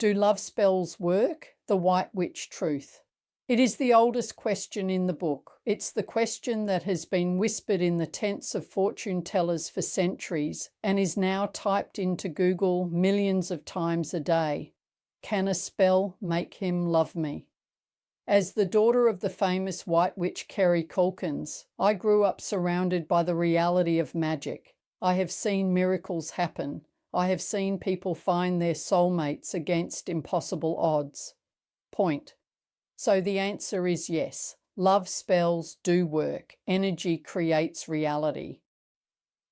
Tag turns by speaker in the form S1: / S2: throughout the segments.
S1: Do love spells work? The White Witch Truth. It is the oldest question in the book. It's the question that has been whispered in the tents of fortune tellers for centuries and is now typed into Google millions of times a day. Can a spell make him love me? As the daughter of the famous White Witch Kulkens, I grew up surrounded by the reality of magic. I have seen miracles happen. I have seen people find their soulmates against impossible odds. Point. So the answer is yes. Love spells do work. Energy creates reality.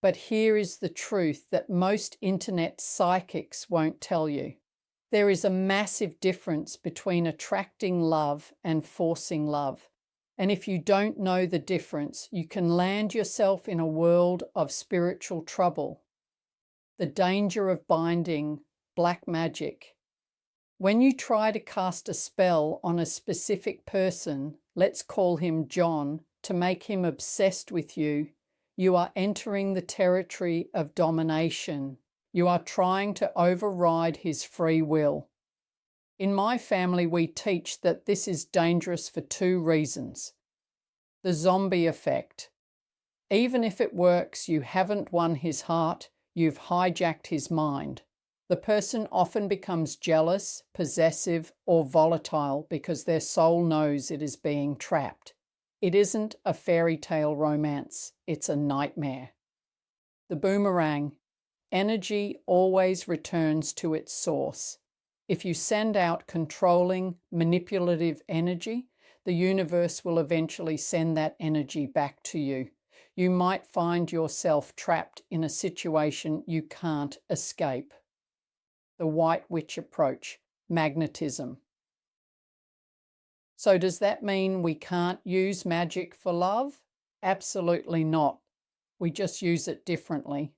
S1: But here is the truth that most internet psychics won't tell you. There is a massive difference between attracting love and forcing love. And if you don't know the difference, you can land yourself in a world of spiritual trouble. The danger of binding, black magic. When you try to cast a spell on a specific person, let's call him John, to make him obsessed with you, you are entering the territory of domination. You are trying to override his free will. In my family, we teach that this is dangerous for two reasons. The zombie effect. Even if it works, you haven't won his heart, you've hijacked his mind. The person often becomes jealous, possessive, or volatile because their soul knows it is being trapped. It isn't a fairy tale romance, it's a nightmare. The boomerang. Energy always returns to its source. If you send out controlling, manipulative energy, the universe will eventually send that energy back to you. You might find yourself trapped in a situation you can't escape. The White Witch approach, magnetism. So does that mean we can't use magic for love? Absolutely not. We just use it differently.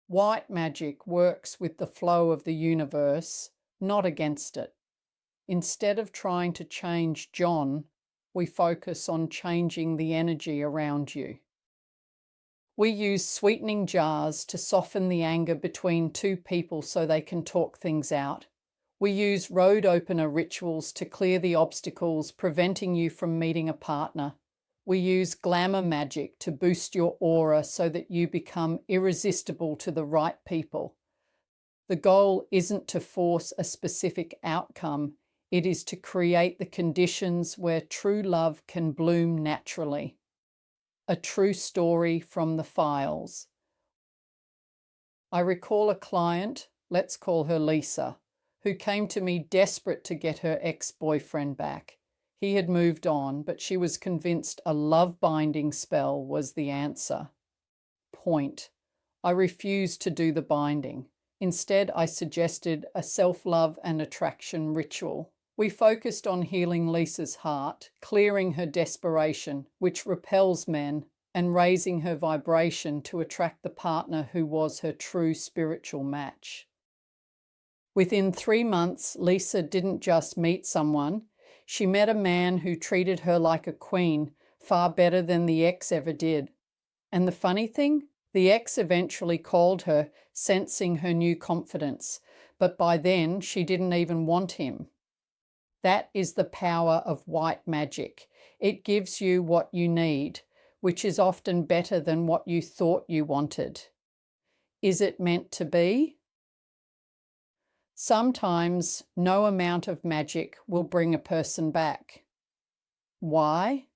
S1: White magic works with the flow of the universe, not against it. Instead of trying to change John, we focus on changing the energy around you. We use sweetening jars to soften the anger between two people so they can talk things out. We use road opener rituals to clear the obstacles preventing you from meeting a partner. We use glamour magic to boost your aura so that you become irresistible to the right people. The goal isn't to force a specific outcome. It is to create the conditions where true love can bloom naturally. A true story from the files. I recall a client, let's call her Lisa, who came to me desperate to get her ex-boyfriend back. He had moved on, but she was convinced a love-binding spell was the answer. Point. I refused to do the binding. Instead, I suggested a self-love and attraction ritual. We focused on healing Lisa's heart, clearing her desperation, which repels men, and raising her vibration to attract the partner who was her true spiritual match. Within 3 months, Lisa didn't just meet someone. She met a man who treated her like a queen, far better than the ex ever did. And the funny thing? The ex eventually called her, sensing her new confidence, but by then she didn't even want him. That is the power of white magic. It gives you what you need, which is often better than what you thought you wanted. Is it meant to be? Sometimes no amount of magic will bring a person back. Why?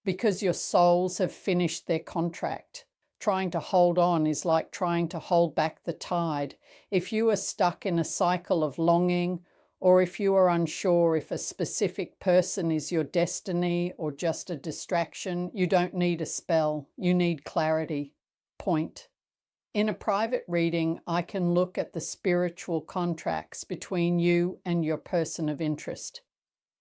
S1: Because your souls have finished their contract. Trying to hold on is like trying to hold back the tide. If you are stuck in a cycle of longing, or if you are unsure if a specific person is your destiny or just a distraction, you don't need a spell, you need clarity. Point. In a private reading, I can look at the spiritual contracts between you and your person of interest.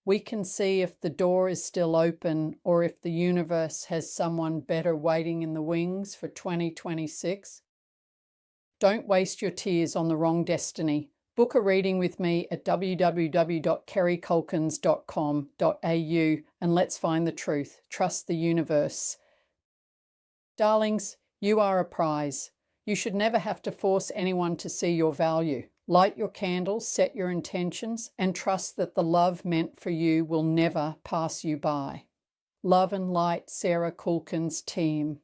S1: We can see if the door is still open or if the universe has someone better waiting in the wings for 2026. Don't waste your tears on the wrong destiny. Book a reading with me at www.kerrykulkens.com.au and let's find the truth. Trust the universe. Darlings, you are a prize. You should never have to force anyone to see your value. Light your candles, set your intentions, and trust that the love meant for you will never pass you by. Love and light, Sarah Kulkens team.